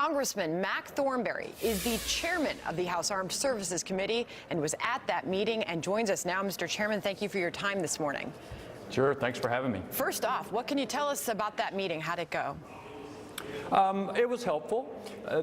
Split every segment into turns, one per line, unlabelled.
Congressman Mac Thornberry is the chairman of the House Armed Services Committee and was at that meeting and joins us now. Mr. Chairman, thank you for your time this morning.
Sure, thanks for having me.
First off, what can you tell us about that meeting? How'd it go?
It was helpful.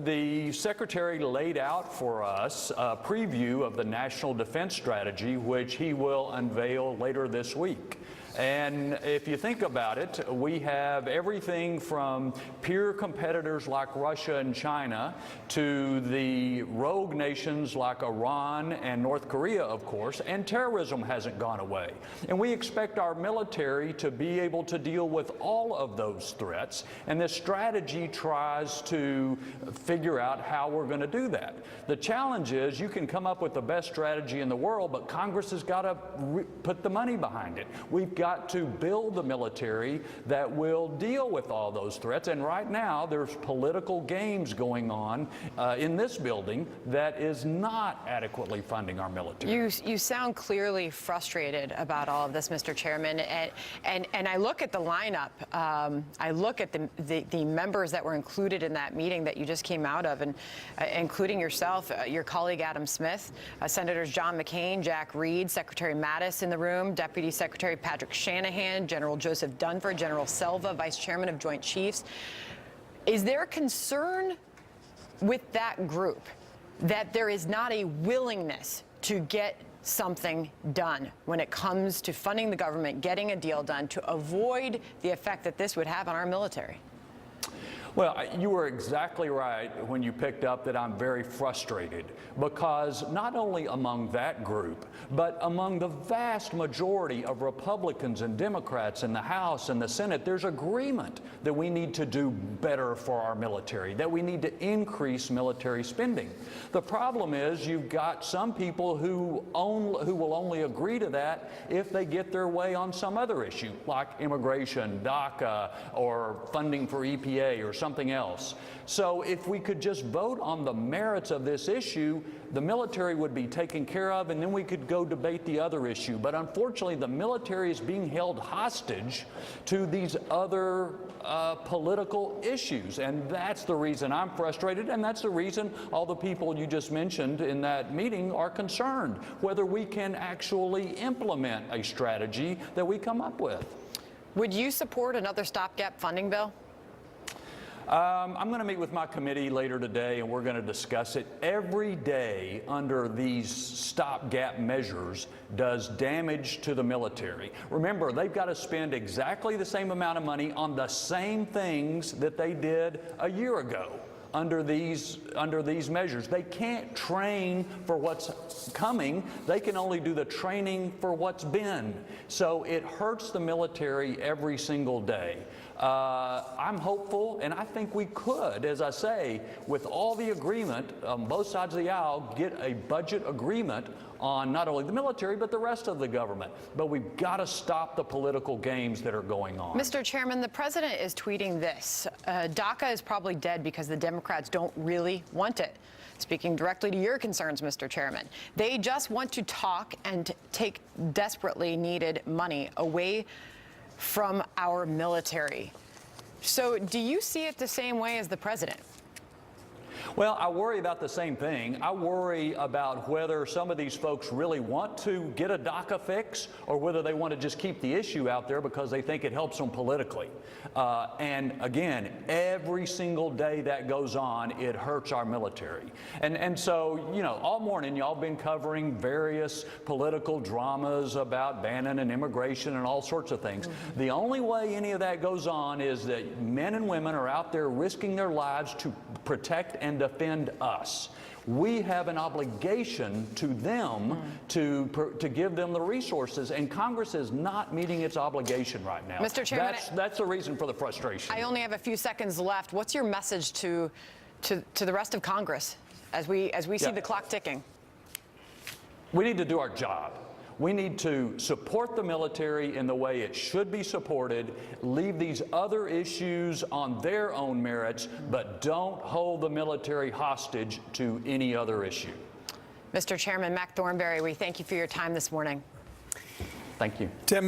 The Secretary laid out for us a preview of the National Defense Strategy, which he will unveil later this week. And if you think about it, we have everything from peer competitors like Russia and China to the rogue nations like Iran and North Korea, of course, and terrorism hasn't gone away. And we expect our military to be able to deal with all of those threats, and this strategy tries to figure out how we're going to do that. The challenge is you can come up with the best strategy in the world, but Congress has got to put the money behind it. We've got to build the military that will deal with all those threats, and right now there's political games going on in this building that is not adequately funding our military.
You sound clearly frustrated about all of this, Mr. Chairman, and I look at the lineup. I look at the members that were included in that meeting that you just came out of, and including yourself, your colleague Adam Smith, Senators John McCain, Jack Reed, Secretary Mattis in the room, Deputy Secretary Patrick Shanahan, General Joseph Dunford, General Selva, Vice Chairman of Joint Chiefs. Is there concern with that group that there is not a willingness to get something done when it comes to funding the government, getting a deal done to avoid the effect that this would have on our military?
Well, you were exactly right when you picked up that I'm very frustrated, because not only among that group, but among the vast majority of Republicans and Democrats in the House and the Senate, there's agreement that we need to do better for our military, that we need to increase military spending. The problem is you've got some people who will only agree to that if they get their way on some other issue, like immigration, DACA, or funding for EPA, or something else. So if we could just vote on the merits of this issue, the military would be taken care of, and then we could go debate the other issue. But unfortunately, the military is being held hostage to these other political issues, and that's the reason I'm frustrated, and that's the reason all the people you just mentioned in that meeting are concerned, whether we can actually implement a strategy that we come up with.
Would you support another stopgap funding bill?
I'm going to meet with my committee later today, and we're going to discuss it. Every day under these stopgap measures does damage to the military. Remember, they've got to spend exactly the same amount of money on the same things that they did a year ago. Under these measures, they can't train for what's coming. They can only do the training for what's been. So it hurts the military every single day. I'm hopeful, and I think we could, as I say, with all the agreement on both sides of the aisle, get a budget agreement on not only the military, but the rest of the government. But we've got to stop the political games that are going on.
Mr. Chairman, the president is tweeting this. DACA is probably dead because the Democrats don't really want it. Speaking directly to your concerns, Mr. Chairman, they just want to talk and take desperately needed money away from our military. So do you see it the same way as the president?
Well, I worry about the same thing. I worry about whether some of these folks really want to get a DACA fix, or whether they want to just keep the issue out there because they think it helps them politically. And again, every single day that goes on, it hurts our military. And so, you know, all morning y'all been covering various political dramas about Bannon and immigration and all sorts of things. Mm-hmm. The only way any of that goes on is that men and women are out there risking their lives to protect and defend us. We have an obligation to them to give them the resources, and Congress is not meeting its obligation right now.
Mr. Chairman,
that's the reason for the frustration.
I only have a few seconds left. What's your message to the rest of Congress as we see the clock ticking?
We need to do our job. We need to support the military in the way it should be supported, leave these other issues on their own merits, but don't hold the military hostage to any other issue.
Mr. Chairman Mac Thornberry, we thank you for your time this morning.
Thank you.
10 minutes.